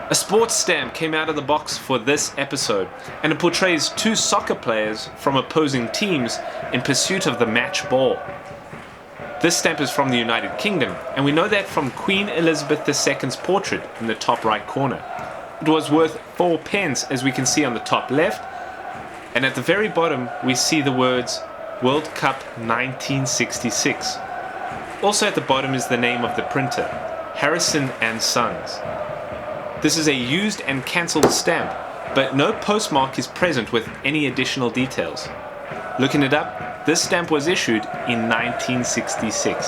A sports stamp came out of the box for this episode, and it portrays two soccer players from opposing teams in pursuit of the match ball. This stamp is from the United Kingdom, and we know that from Queen Elizabeth II's portrait in the top right corner. It was worth 4 pence, as we can see on the top left, and at the very bottom we see the words World Cup 1966. Also at the bottom is the name of the printer, Harrison and Sons. This is a used and cancelled stamp, but no postmark is present with any additional details. Looking it up, this stamp was issued in 1966.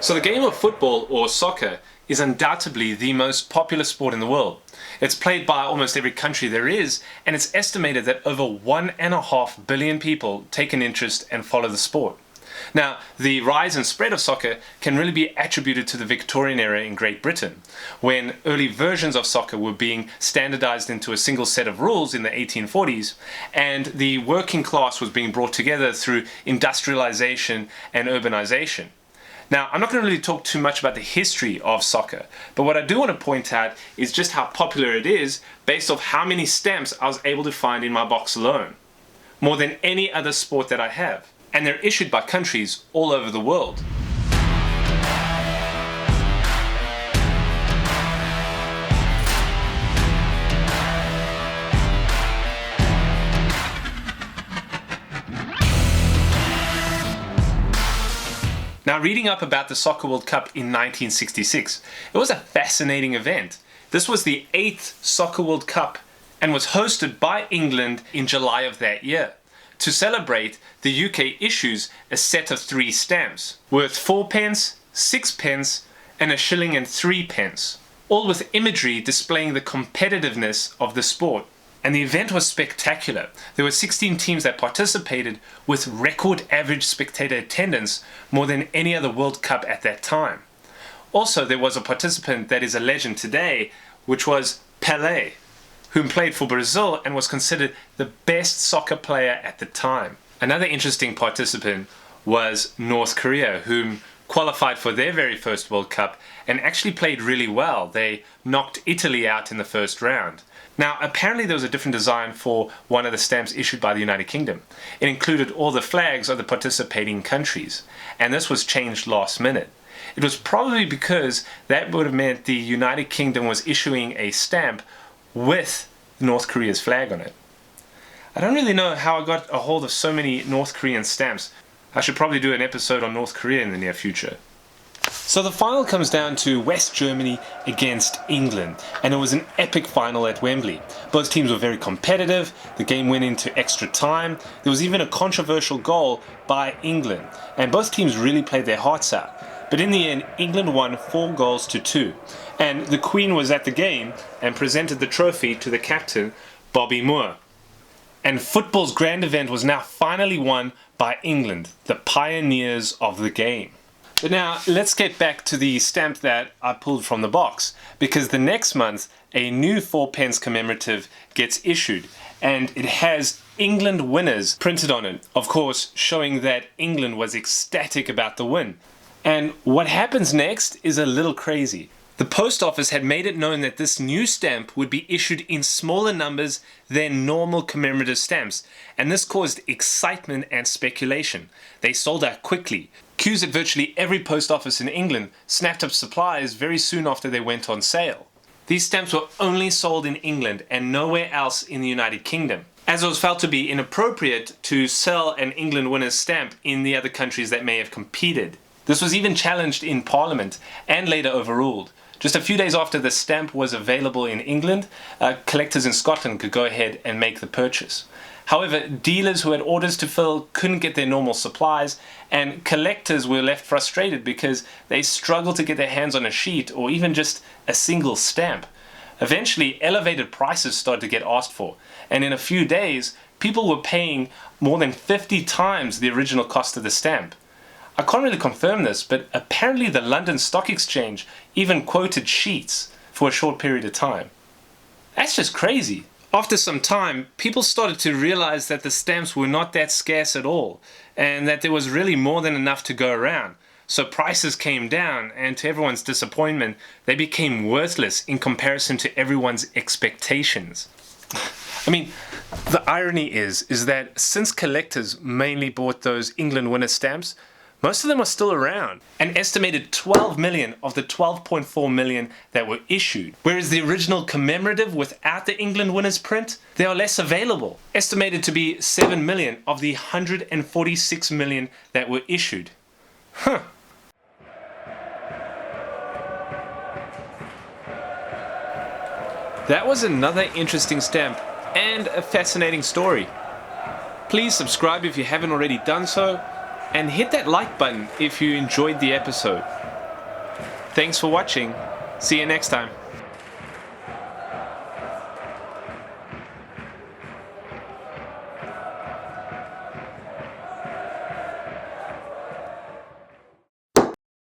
So the game of football, or soccer, is undoubtedly the most popular sport in the world. It's played by almost every country there is, and it's estimated that over 1.5 billion people take an interest and follow the sport. Now, the rise and spread of soccer can really be attributed to the Victorian era in Great Britain, when early versions of soccer were being standardized into a single set of rules in the 1840s, and the working class was being brought together through industrialization and urbanization. Now, I'm not going to really talk too much about the history of soccer, but what I do want to point out is just how popular it is based off how many stamps I was able to find in my box alone. More than any other sport that I have. And they're issued by countries all over the world. Now, reading up about the Soccer World Cup in 1966, it was a fascinating event. This was the 8th Soccer World Cup and was hosted by England in July of that year. To celebrate, the UK issues a set of 3 stamps, worth 4 pence, 6 pence, and a shilling and 3 pence, all with imagery displaying the competitiveness of the sport. And the event was spectacular. There were 16 teams that participated with record average spectator attendance, more than any other World Cup at that time. Also, there was a participant that is a legend today, which was Pelé, whom played for Brazil and was considered the best soccer player at the time. Another interesting participant was North Korea, whom qualified for their very first World Cup and actually played really well. They knocked Italy out in the first round. Now, apparently there was a different design for one of the stamps issued by the United Kingdom. It included all the flags of the participating countries, and this was changed last minute. It was probably because that would have meant the United Kingdom was issuing a stamp with North Korea's flag on it. I don't really know how I got a hold of so many North Korean stamps. I should probably do an episode on North Korea in the near future. So the final comes down to West Germany against England, and it was an epic final at Wembley. Both teams were very competitive, the game went into extra time, there was even a controversial goal by England, and both teams really played their hearts out. But in the end, England won 4-2, and the Queen was at the game and presented the trophy to the captain, Bobby Moore. And football's grand event was now finally won by England, the pioneers of the game. But now, let's get back to the stamp that I pulled from the box, because the next month, a new 4 pence commemorative gets issued, and it has England winners printed on it, of course, showing that England was ecstatic about the win. And what happens next is a little crazy. The post office had made it known that this new stamp would be issued in smaller numbers than normal commemorative stamps, and this caused excitement and speculation. They sold out quickly. Queues at virtually every post office in England snapped up supplies very soon after they went on sale. These stamps were only sold in England and nowhere else in the United Kingdom, as it was felt to be inappropriate to sell an England winner's stamp in the other countries that may have competed. This was even challenged in Parliament and later overruled. Just a few days after the stamp was available in England, collectors in Scotland could go ahead and make the purchase. However, dealers who had orders to fill couldn't get their normal supplies, and collectors were left frustrated because they struggled to get their hands on a sheet or even just a single stamp. Eventually, elevated prices started to get asked for, and in a few days, people were paying more than 50 times the original cost of the stamp. I can't really confirm this, but apparently the London Stock Exchange even quoted sheets for a short period of time. That's just crazy. After some time, people started to realize that the stamps were not that scarce at all, and that there was really more than enough to go around. so prices came down, and to everyone's disappointment, they became worthless in comparison to everyone's expectations. I mean, the irony is that since collectors mainly bought those England winner stamps, most of them are still around. An estimated 12 million of the 12.4 million that were issued. Whereas the original commemorative without the England winners print, they are less available. Estimated to be 7 million of the 146 million that were issued. Huh. That was another interesting stamp and a fascinating story. Please subscribe if you haven't already done so, and hit that like button if you enjoyed the episode. Thanks for watching. See you next time.